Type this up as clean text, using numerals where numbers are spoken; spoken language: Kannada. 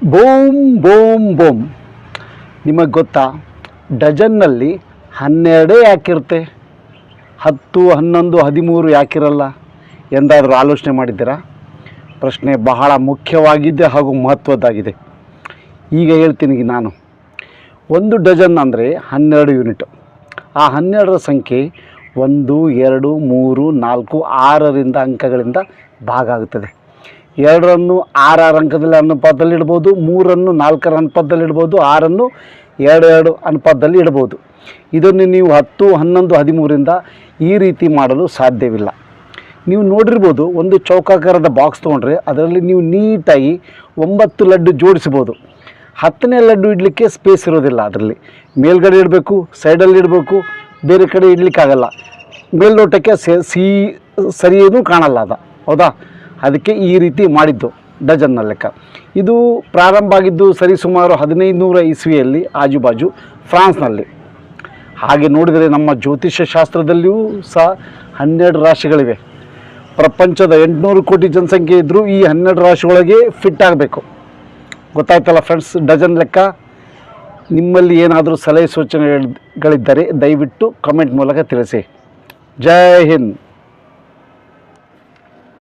Boom boom boom. ನಿಮಗೆ ಗೊತ್ತಾ, ಡಜನ್ನಲ್ಲಿ 12 ಯಾಕಿರುತ್ತೆ, 10, 11, 13 ಯಾಕಿರಲ್ಲ ಎಂದಾದರೂ ಆಲೋಚನೆ ಮಾಡಿದ್ದೀರಾ? ಪ್ರಶ್ನೆ ಬಹಳ ಮುಖ್ಯವಾಗಿದೆ ಹಾಗೂ ಮಹತ್ವದ್ದಾಗಿದೆ. ಈಗ ಹೇಳ್ತೀನಿ ನಾನು. 1 ಡಜನ್ ಅಂದರೆ 12 ಯೂನಿಟ್. ಆ 12ರ ಸಂಖ್ಯೆ 1, 2, 3, 4, 6ರಿಂದ ಅಂಕಗಳಿಂದ ಭಾಗ ಆಗುತ್ತದೆ. 2ರನ್ನು 6 ಅಂಕದಲ್ಲಿ ಅನುಪಾತದಲ್ಲಿ ಇಡ್ಬೋದು, 3ರನ್ನು 4ರ ಅನುಪಾತದಲ್ಲಿ ಇಡ್ಬೋದು, 6ಅನ್ನು 2 ಅನುಪಾತದಲ್ಲಿ ಇಡ್ಬೋದು. ಇದನ್ನು ನೀವು 10, 11, 13ರಿಂದ ಈ ರೀತಿ ಮಾಡಲು ಸಾಧ್ಯವಿಲ್ಲ. ನೀವು ನೋಡಿರ್ಬೋದು, ಒಂದು ಚೌಕಾಕಾರದ ಬಾಕ್ಸ್ ತೊಗೊಂಡ್ರೆ ಅದರಲ್ಲಿ ನೀವು ನೀಟಾಗಿ 9 ಲಡ್ಡು ಜೋಡಿಸ್ಬೋದು. 10ನೇ ಲಡ್ಡು ಇಡಲಿಕ್ಕೆ ಸ್ಪೇಸ್ ಇರೋದಿಲ್ಲ. ಅದರಲ್ಲಿ ಮೇಲ್ಗಡೆ ಇಡಬೇಕು, ಸೈಡಲ್ಲಿ ಇಡಬೇಕು, ಬೇರೆ ಕಡೆ ಇಡಲಿಕ್ಕಾಗಲ್ಲ. ಮೇಲ್ನೋಟಕ್ಕೆ ಸರಿಯೇನೂ ಕಾಣಲ್ಲ ಅದು, ಹೌದಾ? ಅದಕ್ಕೆ ಈ ರೀತಿ ಮಾಡಿದ್ದು ಡಜನ್ನ ಲೆಕ್ಕ. ಇದು ಪ್ರಾರಂಭ ಆಗಿದ್ದು ಸರಿಸುಮಾರು 1500 ಇಸ್ವಿಯಲ್ಲಿ ಆಜುಬಾಜು ಫ್ರಾನ್ಸ್ನಲ್ಲಿ. ಹಾಗೆ ನೋಡಿದರೆ ನಮ್ಮ ಜ್ಯೋತಿಷ್ಯ ಶಾಸ್ತ್ರದಲ್ಲಿಯೂ ಸಹ 12 ರಾಶಿಗಳಿವೆ. ಪ್ರಪಂಚದ 800 ಕೋಟಿ ಜನಸಂಖ್ಯೆ ಇದ್ದರೂ ಈ 12 ರಾಶಿಯೊಳಗೆ ಫಿಟ್ ಆಗಬೇಕು. ಗೊತ್ತಾಯ್ತಲ್ಲ ಫ್ರೆಂಡ್ಸ್, ಡಜನ್ ಲೆಕ್ಕ. ನಿಮ್ಮಲ್ಲಿ ಏನಾದರೂ ಸಲಹೆ ಸೂಚನೆಗಳಿದ್ದರೆ ದಯವಿಟ್ಟು ಕಮೆಂಟ್ ಮೂಲಕ ತಿಳಿಸಿ. ಜೈ ಹಿಂದ್.